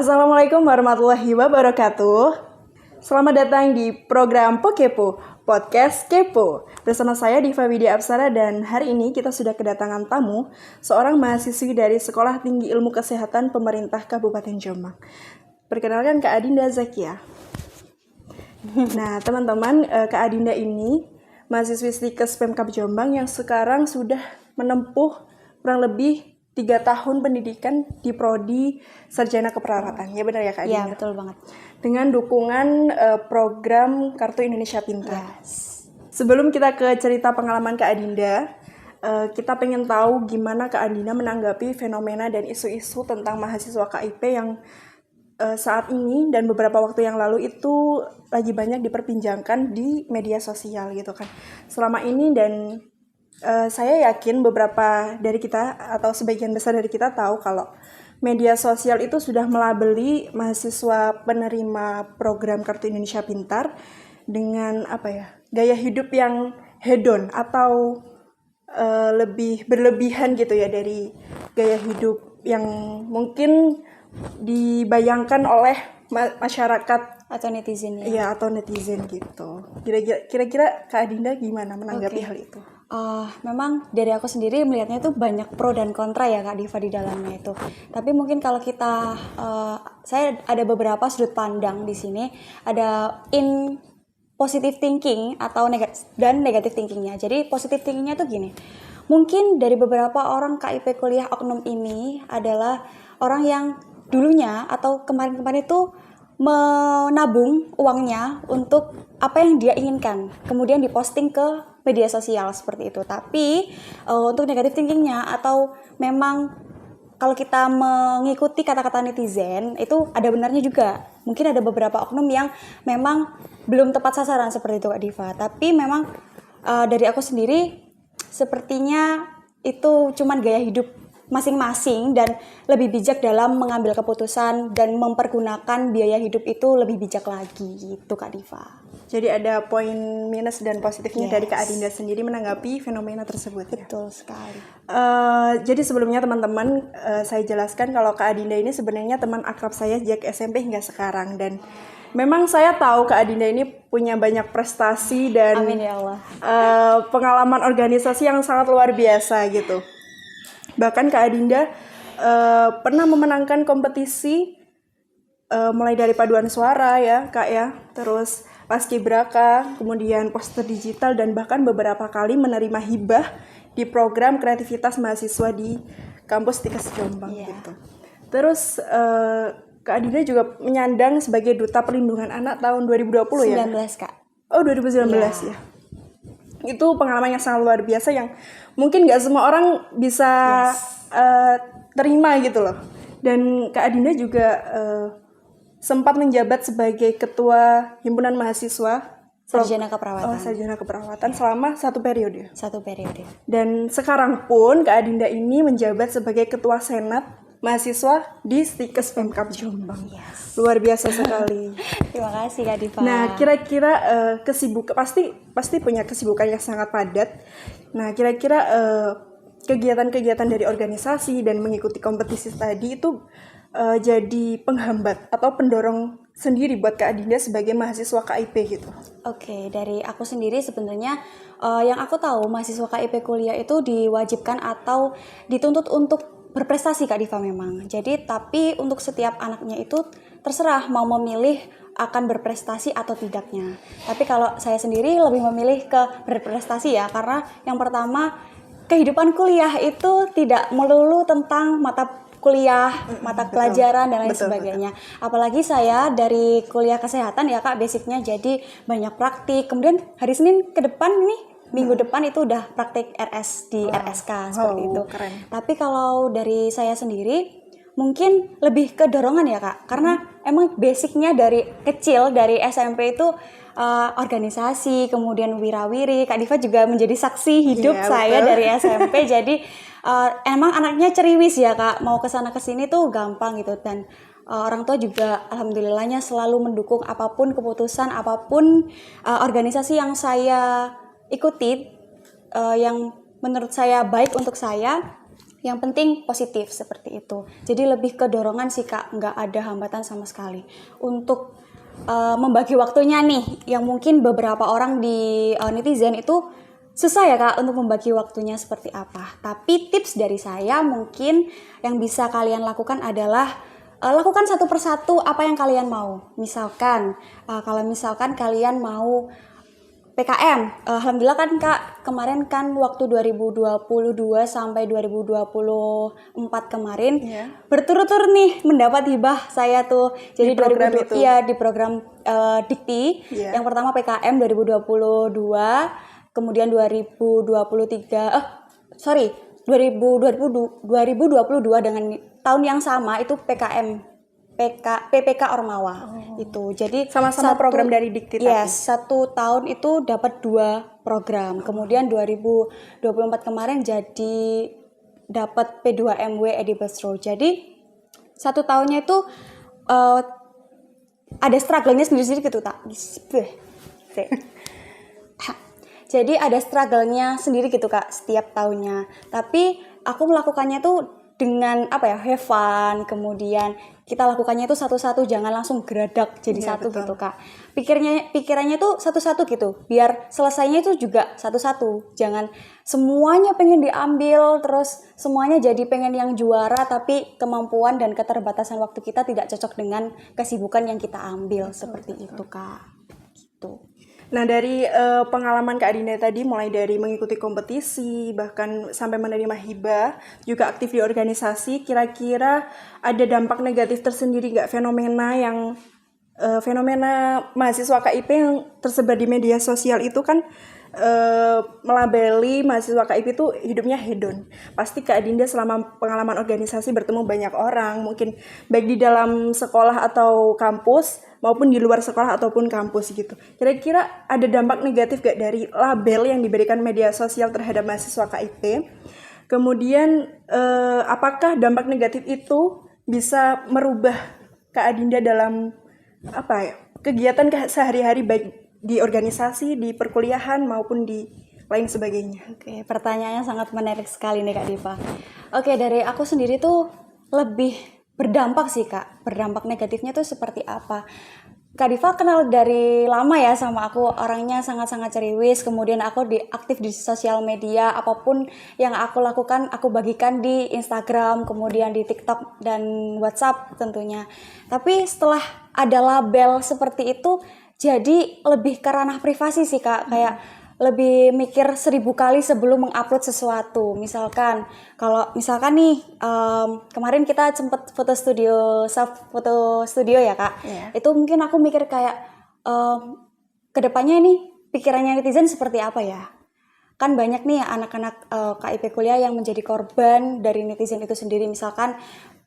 Assalamualaikum warahmatullahi wabarakatuh. Selamat datang di program Pokepo, Podcast Kepo. Bersama saya Diva Widya Apsara dan hari ini kita sudah kedatangan tamu, seorang mahasiswi dari Sekolah Tinggi Ilmu Kesehatan Pemerintah Kabupaten Jombang. Perkenalkan Kak Adinda Zakia. Nah teman-teman, Kak Adinda ini mahasiswi Stikes Pemkab Jombang yang sekarang sudah menempuh kurang lebih 3 tahun pendidikan di Prodi Sarjana Keperawatan. Ya benar ya Kak Adinda? Iya betul banget. Dengan dukungan program Kartu Indonesia Pintar. Yes. Sebelum kita ke cerita pengalaman Kak Adinda, kita pengen tahu gimana Kak Adinda menanggapi fenomena dan isu-isu tentang mahasiswa KIP yang saat ini dan beberapa waktu yang lalu itu lagi banyak diperbincangkan di media sosial gitu kan. Selama ini dan saya yakin beberapa dari kita atau sebagian besar dari kita tahu kalau media sosial itu sudah melabeli mahasiswa penerima program Kartu Indonesia Pintar dengan gaya hidup yang hedon atau lebih berlebihan gitu ya dari gaya hidup yang mungkin dibayangkan oleh masyarakat Atau netizen ya? Iya, atau netizen gitu. Kira-kira Kak Adinda gimana menanggapi hal itu? Memang dari aku sendiri melihatnya itu banyak pro dan kontra ya Kak Diva di dalamnya itu. Tapi mungkin kalau kita, saya ada beberapa sudut pandang di sini. Ada positive thinking atau negative thinkingnya. Jadi positive thinkingnya tuh gini. Mungkin dari beberapa orang KIP kuliah oknum ini adalah orang yang dulunya atau kemarin-kemarin itu menabung uangnya untuk apa yang dia inginkan, kemudian diposting ke media sosial seperti itu. Tapi untuk negative thinkingnya atau memang kalau kita mengikuti kata-kata netizen itu ada benarnya juga. Mungkin ada beberapa oknum yang memang belum tepat sasaran seperti itu Kak Diva. Tapi memang dari aku sendiri sepertinya itu cuman gaya hidup masing-masing dan lebih bijak dalam mengambil keputusan dan mempergunakan biaya hidup itu lebih bijak lagi gitu Kak Diva. Jadi ada poin minus dan positifnya dari Kak Yes. Adinda sendiri menanggapi fenomena tersebut ya? Betul sekali. Jadi sebelumnya teman-teman saya jelaskan kalau Kak Adinda ini sebenarnya teman akrab saya sejak SMP hingga sekarang dan memang saya tahu Kak Adinda ini punya banyak prestasi dan Amin ya Allah. Pengalaman organisasi yang sangat luar biasa gitu. Bahkan Kak Adinda pernah memenangkan kompetisi mulai dari paduan suara ya Kak ya, terus paskibraka, kemudian poster digital dan bahkan beberapa kali menerima hibah di program kreativitas mahasiswa di kampus Stikes Jombang gitu. Terus Kak Adinda juga menyandang sebagai Duta Perlindungan Anak tahun 2020 ya? 19 Kak. Oh 2019 ya. Itu pengalaman yang sangat luar biasa yang mungkin gak semua orang bisa terima gitu loh. Dan Kak Adinda juga sempat menjabat sebagai Ketua Himpunan Mahasiswa Sarjana Keperawatan. Sarjana Keperawatan selama 1 periode. 1 periode. Dan sekarang pun Kak Adinda ini menjabat sebagai Ketua Senat Mahasiswa di Stikes Pemkab Jombang. Yes. Luar biasa sekali. Terima kasih Kak Diva. Nah, kira-kira kesibukan pasti punya kesibukan yang sangat padat. Nah, kira-kira kegiatan-kegiatan dari organisasi dan mengikuti kompetisi tadi itu jadi penghambat atau pendorong sendiri buat Kak Adinda sebagai mahasiswa KIP gitu. Oke, dari aku sendiri sebenarnya yang aku tahu mahasiswa KIP kuliah itu diwajibkan atau dituntut untuk berprestasi Kak Diva memang. Jadi tapi untuk setiap anaknya itu terserah mau memilih akan berprestasi atau tidaknya. Tapi kalau saya sendiri lebih memilih ke berprestasi ya, karena yang pertama kehidupan kuliah itu tidak melulu tentang mata kuliah, mata pelajaran dan lain sebagainya. Apalagi saya dari kuliah kesehatan ya Kak, basicnya jadi banyak praktik. Kemudian hari Senin ke depan nih, minggu depan itu udah praktik RS di RSK seperti itu. Keren. Tapi kalau dari saya sendiri mungkin lebih ke dorongan ya Kak, karena emang basicnya dari kecil, dari SMP itu organisasi, kemudian wirawiri. Kak Diva juga menjadi saksi hidup saya dari SMP. Jadi emang anaknya ceriwis ya Kak, mau kesana kesini tuh gampang gitu. Dan orang tua juga alhamdulillahnya selalu mendukung apapun keputusan, apapun organisasi yang saya ikuti, yang menurut saya baik untuk saya. Yang penting positif seperti itu. Jadi lebih ke dorongan sih Kak, nggak ada hambatan sama sekali. Untuk membagi waktunya nih, yang mungkin beberapa orang di netizen itu susah ya Kak untuk membagi waktunya seperti apa. Tapi tips dari saya mungkin yang bisa kalian lakukan adalah lakukan satu persatu apa yang kalian mau. Misalkan kalau misalkan kalian mau PKM, alhamdulillah kan Kak, kemarin kan waktu 2022 sampai 2024 kemarin berturut-turut nih mendapat hibah saya tuh. Jadi di program itu. Iya, di program Dikti. Yang pertama PKM 2022, kemudian 2022 dengan tahun yang sama itu PPK Ormawa itu. Jadi Sama-sama program dari Dikti. Yes, 1 tahun itu dapat 2 program. Kemudian 2024 kemarin jadi dapat P2MW Edible Straw. Jadi 1 tahunnya itu ada struggle-nya sendiri-sendiri gitu tak. Jadi ada struggle-nya sendiri gitu Kak setiap tahunnya. Tapi aku melakukannya tuh dengan have fun, kemudian kita lakukannya itu satu-satu, jangan langsung geradak jadi satu betul. gitu Kak. Pikirannya tuh satu-satu gitu, biar selesainya itu juga satu-satu. Jangan semuanya pengen diambil, terus semuanya jadi pengen yang juara, tapi kemampuan dan keterbatasan waktu kita tidak cocok dengan kesibukan yang kita ambil, seperti itu Kak. Gitu. Nah, dari pengalaman Kak Adinda tadi, mulai dari mengikuti kompetisi, bahkan sampai menerima hibah, juga aktif di organisasi, kira-kira ada dampak negatif tersendiri nggak fenomena mahasiswa KIP yang tersebar di media sosial itu kan melabeli mahasiswa KIP itu hidupnya hedon. Pasti Kak Adinda selama pengalaman organisasi bertemu banyak orang, mungkin baik di dalam sekolah atau kampus, maupun di luar sekolah ataupun kampus gitu. Kira-kira ada dampak negatif gak dari label yang diberikan media sosial terhadap mahasiswa KIP? Kemudian apakah dampak negatif itu bisa merubah Kak Adinda dalam kegiatan sehari-hari baik di organisasi, di perkuliahan maupun di lain sebagainya? Oke, pertanyaannya sangat menarik sekali nih Kak Diva. Oke, dari aku sendiri tuh lebih berdampak sih Kak. Berdampak negatifnya tuh seperti apa? Kak Diva kenal dari lama ya sama aku, orangnya sangat-sangat ceriwis, kemudian aku aktif di sosial media, apapun yang aku lakukan aku bagikan di Instagram, kemudian di TikTok dan WhatsApp tentunya. Tapi setelah ada label seperti itu, jadi lebih ke ranah privasi sih Kak, kayak lebih mikir 1000 kali sebelum mengupload sesuatu. Misalkan nih kemarin kita sempet foto studio ya Kak. Itu mungkin aku mikir kayak kedepannya nih pikirannya netizen seperti apa ya. Kan banyak nih anak-anak KIP kuliah yang menjadi korban dari netizen itu sendiri. Misalkan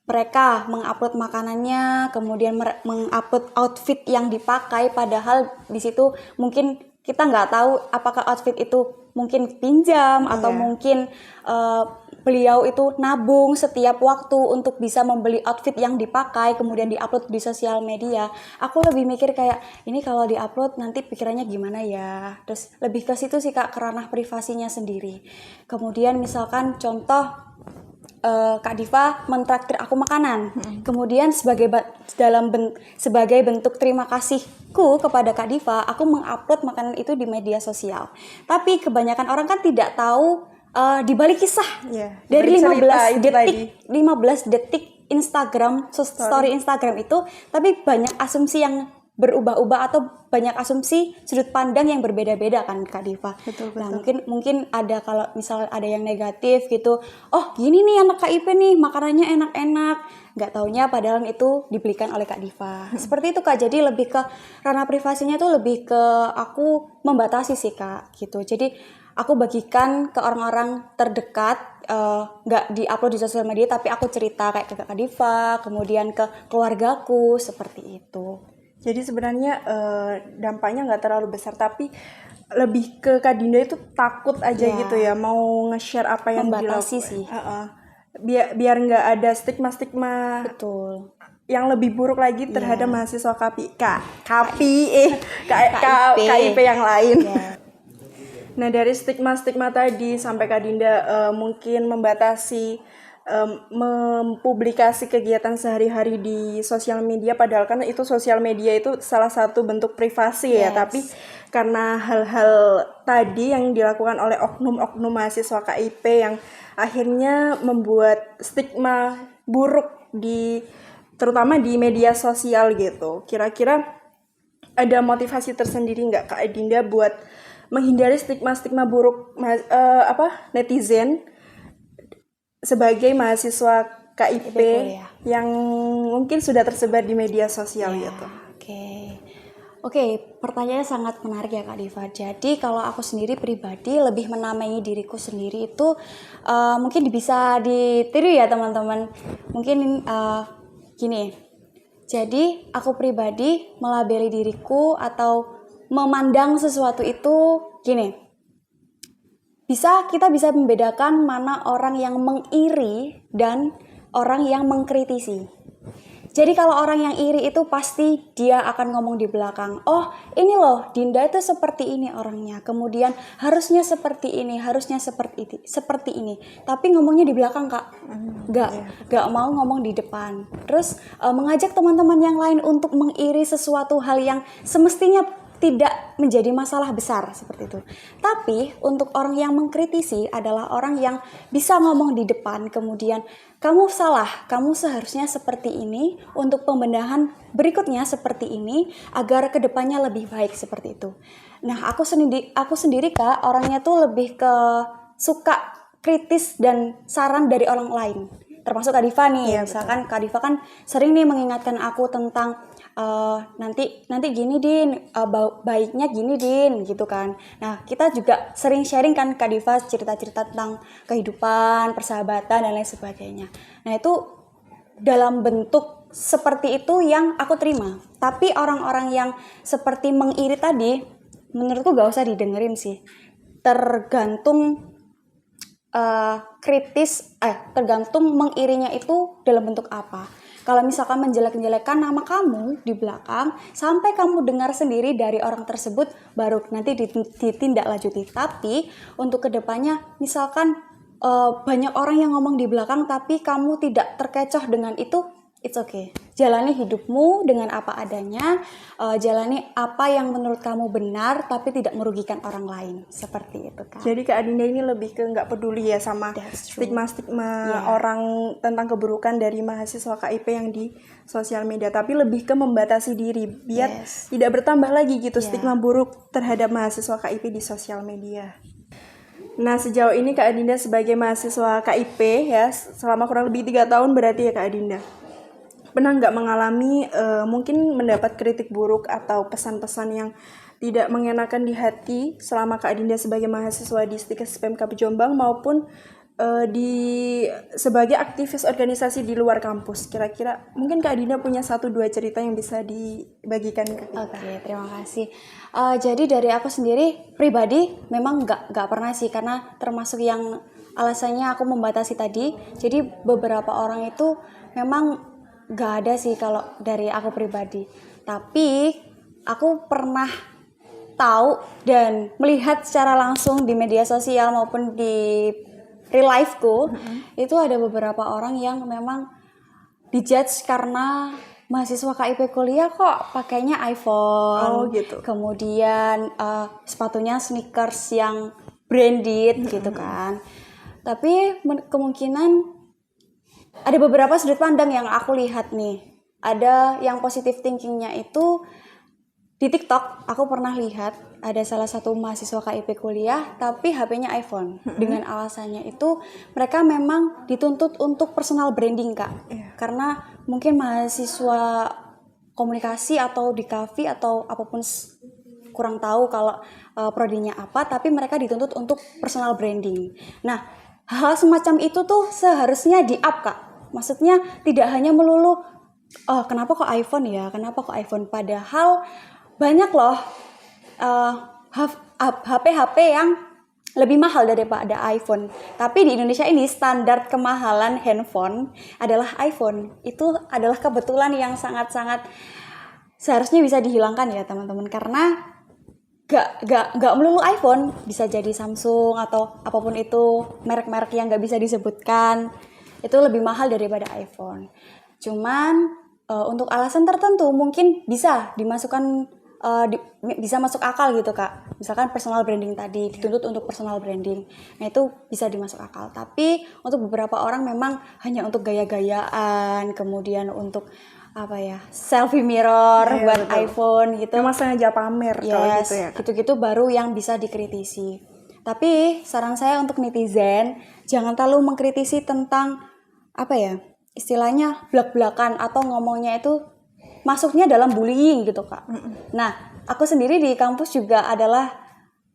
mereka mengupload makanannya, kemudian mengupload outfit yang dipakai, padahal di situ mungkin kita nggak tahu apakah outfit itu mungkin pinjam atau mungkin beliau itu nabung setiap waktu untuk bisa membeli outfit yang dipakai, kemudian diupload di sosial media. Aku lebih mikir kayak ini kalau diupload nanti pikirannya gimana ya. Terus lebih ke situ sih Kak, ke ranah privasinya sendiri. Kemudian misalkan contoh Kak Diva mentraktir aku makanan. Kemudian sebagai bentuk terima kasihku kepada Kak Diva, aku mengupload makanan itu di media sosial. Tapi kebanyakan orang kan tidak tahu di balik kisah dari 15 detik Instagram story Instagram itu, tapi banyak asumsi yang berubah-ubah atau banyak asumsi sudut pandang yang berbeda-beda kan Kak Diva. Betul. Nah mungkin ada, kalau misal ada yang negatif gitu, oh gini nih anak KIP nih makanannya enak-enak, nggak taunya padahal itu dibelikan oleh Kak Diva. Seperti itu Kak, jadi lebih ke ranah privasinya tuh lebih ke aku membatasi sih Kak gitu. Jadi aku bagikan ke orang-orang terdekat, nggak di-upload di sosial media, tapi aku cerita kayak ke Kak Diva, kemudian ke keluargaku, seperti itu. Jadi sebenarnya dampaknya nggak terlalu besar, tapi lebih ke Kak Dinda itu takut aja gitu ya, mau nge-share apa yang membatasi dilakukan. sih. Biar nggak ada stigma-stigma Betul. yang lebih buruk lagi terhadap mahasiswa KIP yang lain. Nah, dari stigma-stigma tadi sampai Kak Dinda mungkin membatasi mempublikasi kegiatan sehari-hari di sosial media, padahal kan itu sosial media itu salah satu bentuk privasi ya, tapi karena hal-hal tadi yang dilakukan oleh oknum-oknum mahasiswa KIP yang akhirnya membuat stigma buruk terutama di media sosial gitu. Kira-kira ada motivasi tersendiri nggak Kak Adinda buat menghindari stigma-stigma buruk netizen sebagai mahasiswa KIP yang mungkin sudah tersebar di media sosial gitu? Oke, pertanyaannya sangat menarik ya Kak Diva. Jadi kalau aku sendiri pribadi lebih menamai diriku sendiri itu mungkin bisa ditiru ya teman-teman. Mungkin gini, jadi aku pribadi melabeli diriku atau memandang sesuatu itu gini. Kita bisa membedakan mana orang yang mengiri dan orang yang mengkritisi. Jadi kalau orang yang iri itu pasti dia akan ngomong di belakang, oh ini loh Dinda itu seperti ini orangnya, kemudian harusnya seperti ini, harusnya seperti ini. Tapi ngomongnya di belakang Kak, gak mau ngomong di depan. Terus mengajak teman-teman yang lain untuk mengiri sesuatu hal yang semestinya tidak menjadi masalah besar seperti itu. Tapi untuk orang yang mengkritisi adalah orang yang bisa ngomong di depan, kemudian kamu salah, kamu seharusnya seperti ini, untuk pembenahan berikutnya seperti ini, agar kedepannya lebih baik seperti itu. Nah aku sendiri Kak, orangnya tuh lebih ke suka kritis dan saran dari orang lain. Termasuk Kak Diva nih, misalkan Kak Diva kan sering nih mengingatkan aku tentang nanti gini Din, baiknya gini Din gitu kan. Nah kita juga sering sharing kan Kak Diva cerita-cerita tentang kehidupan, persahabatan dan lain sebagainya. Nah itu dalam bentuk seperti itu yang aku terima. Tapi orang-orang yang seperti mengiri tadi, menurutku gak usah didengerin sih. Tergantung tergantung mengirinya itu dalam bentuk apa. Kalau misalkan menjelek-jelekan nama kamu di belakang, sampai kamu dengar sendiri dari orang tersebut, baru nanti ditindaklanjuti. Tapi untuk kedepannya, misalkan banyak orang yang ngomong di belakang, tapi kamu tidak terkecoh dengan itu, it's okay. Jalani hidupmu dengan apa adanya, jalani apa yang menurut kamu benar, tapi tidak merugikan orang lain. Seperti itu kan. Jadi Kak Adinda ini lebih ke nggak peduli ya sama stigma-stigma orang tentang keburukan dari mahasiswa KIP yang di sosial media, tapi lebih ke membatasi diri biar tidak bertambah lagi gitu stigma buruk terhadap mahasiswa KIP di sosial media. Nah sejauh ini Kak Adinda sebagai mahasiswa KIP ya, selama kurang lebih 3 tahun berarti ya Kak Adinda, pernah nggak mengalami mungkin mendapat kritik buruk atau pesan-pesan yang tidak mengenakan di hati selama Kak Adinda sebagai mahasiswa di Stikes PMKP Jombang maupun sebagai aktivis organisasi di luar kampus? Kira-kira mungkin Kak Adinda punya 1-2 cerita yang bisa dibagikan ke kita. Oke, terima kasih. Jadi dari aku sendiri pribadi memang nggak pernah sih, karena termasuk yang alasannya aku membatasi tadi. Jadi beberapa orang itu memang nggak ada sih kalau dari aku pribadi. Tapi aku pernah tahu dan melihat secara langsung di media sosial maupun di real life-ku, itu ada beberapa orang yang memang dijudge karena mahasiswa KIP kuliah kok pakainya iPhone, kemudian sepatunya sneakers yang branded gitu kan. Tapi kemungkinan ada beberapa sudut pandang yang aku lihat nih. Ada yang positive thinkingnya itu di TikTok, aku pernah lihat ada salah satu mahasiswa KIP kuliah tapi HP-nya iPhone. Dengan alasannya itu mereka memang dituntut untuk personal branding Kak. Karena mungkin mahasiswa komunikasi atau di kafe atau apapun, kurang tahu kalau prodinya apa, tapi mereka dituntut untuk personal branding. Nah, hal semacam itu tuh seharusnya di-up Kak. Maksudnya tidak hanya melulu kenapa kok iPhone ya, kenapa kok iPhone, padahal banyak loh HP-HP yang lebih mahal daripada iPhone. Tapi di Indonesia ini standar kemahalan handphone adalah iPhone. Itu adalah kebetulan yang sangat-sangat seharusnya bisa dihilangkan ya teman-teman, karena gak melulu iPhone, bisa jadi Samsung atau apapun itu merek-merek yang gak bisa disebutkan. itu lebih mahal daripada iPhone. Cuman untuk alasan tertentu mungkin bisa dimasukkan bisa masuk akal gitu Kak. Misalkan personal branding tadi dituntut untuk personal branding. Nah, itu bisa dimasuk akal. Tapi untuk beberapa orang memang hanya untuk gaya-gayaan, kemudian untuk apa ya? Selfie mirror buat betul. iPhone gitu. Memang sengaja pamer kalau gitu ya. Gitu-gitu baru yang bisa dikritisi. Tapi saran saya untuk netizen jangan terlalu mengkritisi tentang apa ya? Istilahnya blak-blakan atau ngomongnya itu masuknya dalam bullying gitu Kak. Nah, aku sendiri di kampus juga adalah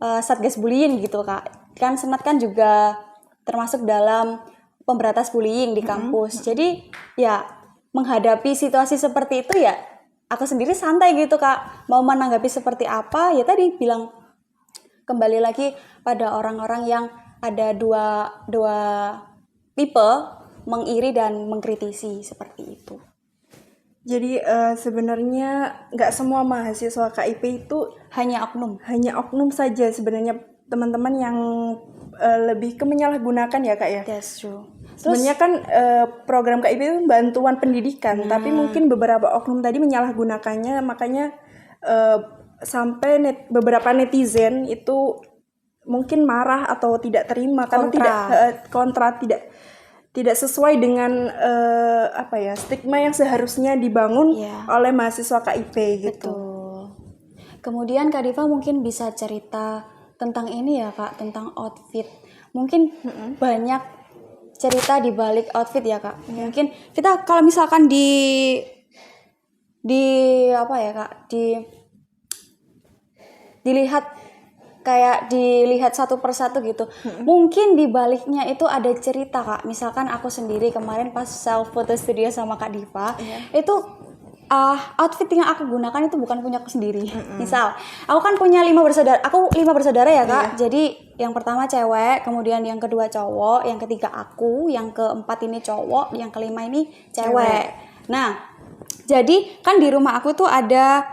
satgas bullying gitu Kak. Kan Senat kan juga termasuk dalam pemberantas bullying di kampus. Jadi ya menghadapi situasi seperti itu ya aku sendiri santai gitu Kak. Mau menanggapi seperti apa ya tadi bilang kembali lagi pada orang-orang yang ada dua tipe, mengiri dan mengkritisi seperti itu. Jadi sebenarnya nggak semua mahasiswa KIP itu Hanya oknum saja sebenarnya teman-teman yang lebih ke menyalahgunakan ya Kak ya. That's true. Sebenarnya kan program KIP itu bantuan pendidikan, tapi mungkin beberapa oknum tadi menyalahgunakannya, makanya sampai beberapa netizen itu mungkin marah atau tidak terima karena tidak sesuai dengan stigma yang seharusnya dibangun oleh mahasiswa KIP gitu. Betul. Kemudian Kak Diva mungkin bisa cerita tentang ini ya Kak, tentang outfit. Mungkin banyak cerita di balik outfit ya Kak. Mungkin kita kalau misalkan di apa ya Kak, dilihat satu persatu gitu. Mungkin di baliknya itu ada cerita Kak. Misalkan aku sendiri kemarin pas self photo studio sama Kak Diva, itu outfit yang aku gunakan itu bukan punya aku sendiri. Misal, aku kan punya 5 bersaudara. Aku 5 bersaudara ya Kak. Jadi yang pertama cewek, kemudian yang kedua cowok, yang ketiga aku, yang keempat ini cowok, yang kelima ini cewek. Nah, jadi kan di rumah aku tuh ada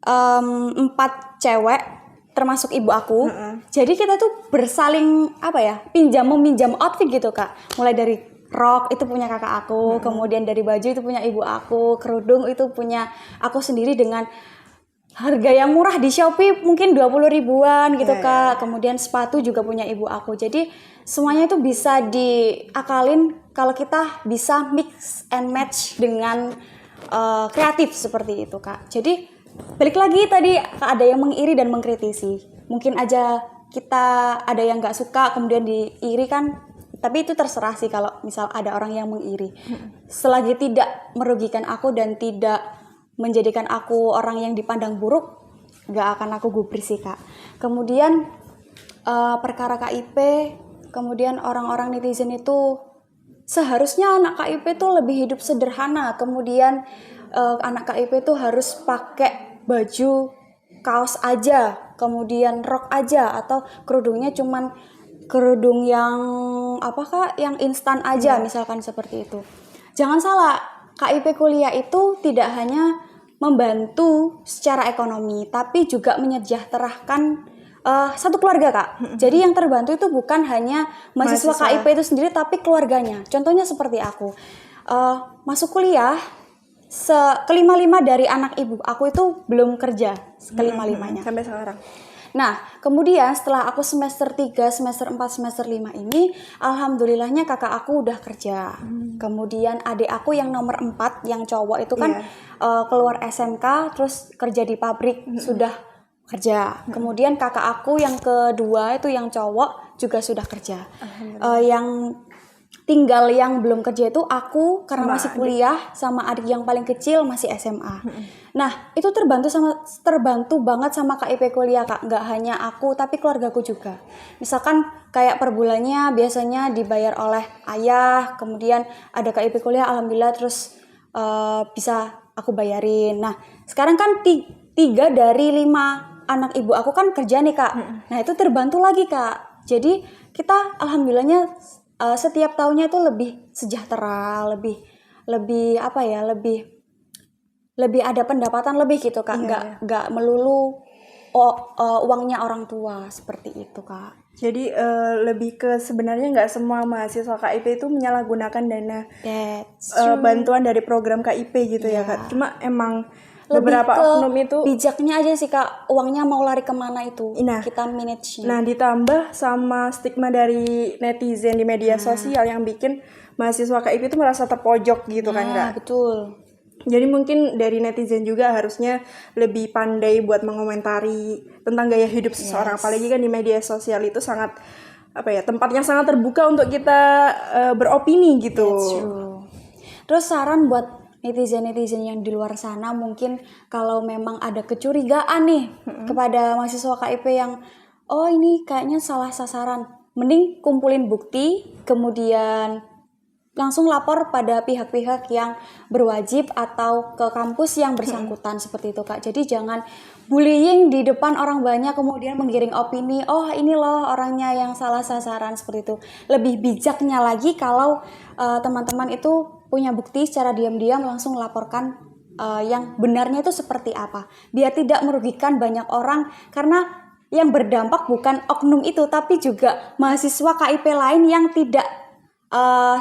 4 cewek termasuk ibu aku. Jadi kita tuh bersaling pinjam meminjam outfit gitu Kak. Mulai dari rok itu punya kakak aku, kemudian dari baju itu punya ibu aku, kerudung itu punya aku sendiri dengan harga yang murah di Shopee mungkin 20 ribuan gitu Kak. Kemudian sepatu juga punya ibu aku. Jadi semuanya itu bisa diakalin kalau kita bisa mix and match dengan kreatif seperti itu Kak. Jadi balik lagi tadi ada yang mengiri dan mengkritisi. Mungkin aja kita ada yang nggak suka kemudian diiri kan, tapi itu terserah sih kalau misal ada orang yang mengiri. Selagi tidak merugikan aku dan tidak menjadikan aku orang yang dipandang buruk, nggak akan aku gubris sih Kak. Kemudian perkara KIP, kemudian orang-orang netizen itu seharusnya anak KIP tuh lebih hidup sederhana. Kemudian anak KIP tuh harus pakai baju kaos aja, kemudian rok aja, atau kerudungnya cuman kerudung yang yang instan aja, misalkan seperti itu. Jangan salah, KIP kuliah itu tidak hanya membantu secara ekonomi, tapi juga menyejahterakan satu keluarga Kak. Jadi yang terbantu itu bukan hanya mahasiswa KIP itu sendiri, tapi keluarganya. Contohnya seperti aku, masuk kuliah, kelima-lima dari anak ibu aku itu belum kerja, kelima-limanya. Sampai sekarang. Nah, kemudian setelah aku semester 3, semester 4, semester 5 ini, alhamdulillahnya kakak aku udah kerja. Kemudian adik aku yang nomor 4, yang cowok itu kan keluar SMK, terus kerja di pabrik, sudah kerja. Kemudian kakak aku yang kedua itu yang cowok juga sudah kerja. Yang tinggal yang belum kerja itu aku karena masih kuliah, sama adik yang paling kecil masih SMA. Nah, itu terbantu banget sama KIP kuliah Kak. Nggak hanya aku tapi keluargaku juga. Misalkan kayak per bulannya biasanya dibayar oleh ayah, kemudian ada KIP kuliah alhamdulillah terus bisa aku bayarin. Nah, sekarang kan 3 dari 5 anak ibu aku kan kerja nih Kak. Nah, itu terbantu lagi Kak. Jadi kita alhamdulillahnya setiap tahunnya itu lebih sejahtera, lebih lebih ada pendapatan lebih gitu Kak. Nggak melulu uangnya orang tua, seperti itu Kak. Jadi lebih ke sebenarnya nggak semua mahasiswa KIP itu menyalahgunakan dana That's true. bantuan dari program KIP gitu ya Iya. Kak. Cuma emang Lebih beberapa ke oknum itu bijaknya aja sih Kak, uangnya mau lari kemana itu, Nah. kita manage-nya. Nah, ditambah sama stigma dari netizen di media sosial yang bikin mahasiswa KIP itu merasa terpojok gitu kan Kak. Betul. Jadi mungkin dari netizen juga harusnya lebih pandai buat mengomentari tentang gaya hidup seseorang. Apalagi kan di media sosial itu sangat tempat yang sangat terbuka untuk kita beropini gitu. That's true. Terus saran buat netizen-netizen yang di luar sana, mungkin kalau memang ada kecurigaan nih kepada mahasiswa KIP yang ini kayaknya salah sasaran, mending kumpulin bukti, kemudian langsung lapor pada pihak-pihak yang berwajib atau ke kampus yang bersangkutan seperti itu Kak. Jadi jangan bullying di depan orang banyak kemudian menggiring opini, ini loh orangnya yang salah sasaran, seperti itu. Lebih bijaknya lagi kalau teman-teman itu punya bukti, secara diam-diam langsung laporkan yang benarnya itu seperti apa. Biar tidak merugikan banyak orang, karena yang berdampak bukan oknum itu tapi juga mahasiswa KIP lain yang tidak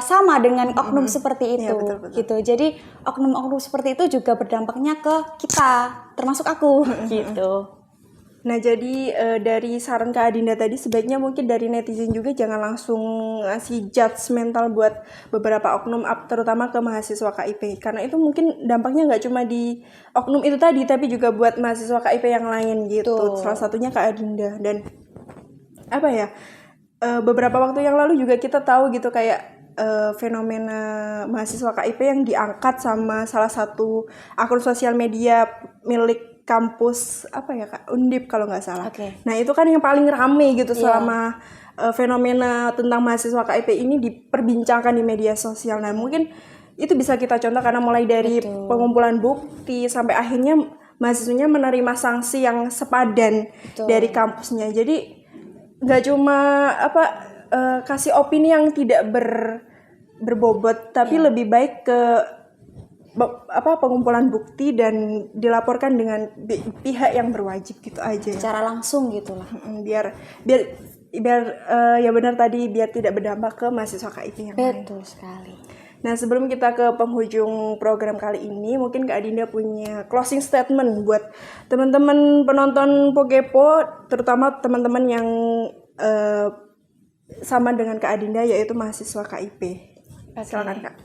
sama dengan oknum seperti itu, ya, betul. gitu. Jadi oknum-oknum seperti itu juga berdampaknya ke kita, termasuk aku, gitu. Nah, jadi dari saran Kak Adinda tadi sebaiknya mungkin dari netizen juga jangan langsung ngasih judgmental buat beberapa oknum, terutama ke mahasiswa KIP. Karena itu mungkin dampaknya nggak cuma di oknum itu tadi, tapi juga buat mahasiswa KIP yang lain gitu. Salah satunya Kak Adinda. Dan beberapa waktu yang lalu juga kita tahu gitu kayak fenomena mahasiswa KIP yang diangkat sama salah satu akun sosial media milik kampus Kak, Undip kalau nggak salah. Okay. Nah itu kan yang paling rame gitu selama fenomena tentang mahasiswa KIP ini diperbincangkan di media sosial. Nah mungkin itu bisa kita contoh karena mulai dari pengumpulan bukti sampai akhirnya mahasiswanya menerima sanksi yang sepadan dari kampusnya. Jadi nggak cuma kasih opini yang tidak berbobot, tapi lebih baik ke pengumpulan bukti dan dilaporkan dengan pihak yang berwajib gitu aja. Secara langsung gitulah. Biar ya benar tadi, biar tidak berdampak ke mahasiswa KIP yang lain. Betul sekali. Nah, sebelum kita ke penghujung program kali ini, mungkin Kak Adinda punya closing statement buat teman-teman penonton Pokepo, terutama teman-teman yang sama dengan Kak Adinda, yaitu mahasiswa KIP. Silakan Kak.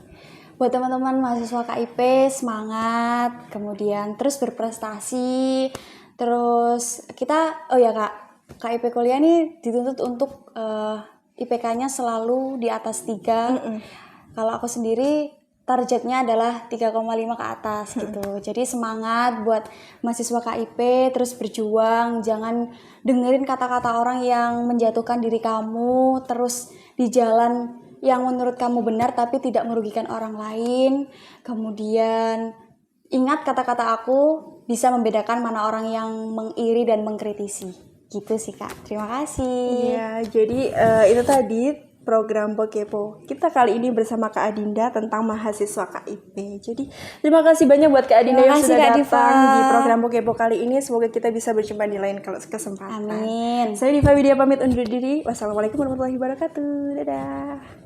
Buat teman-teman mahasiswa KIP, semangat, kemudian terus berprestasi, terus kita, Kak, KIP kuliah ini dituntut untuk IPK-nya selalu di atas 3. Kalau aku sendiri targetnya adalah 3,5 ke atas gitu. Jadi semangat buat mahasiswa KIP, terus berjuang, jangan dengerin kata-kata orang yang menjatuhkan diri kamu, terus di jalan yang menurut kamu benar tapi tidak merugikan orang lain. Kemudian ingat kata-kata aku bisa membedakan mana orang yang mengiri dan mengkritisi. Gitu sih Kak. Terima kasih. Iya, jadi itu tadi program Pokepo kita kali ini bersama Kak Adinda tentang mahasiswa KIP. Jadi terima kasih banyak buat Kak Adinda yang sudah datang di program Pokepo kali ini. Semoga kita bisa berjumpa di lain kesempatan. Amin. Saya Diva Widya pamit undur diri. Wassalamualaikum warahmatullahi wabarakatuh. Dadah.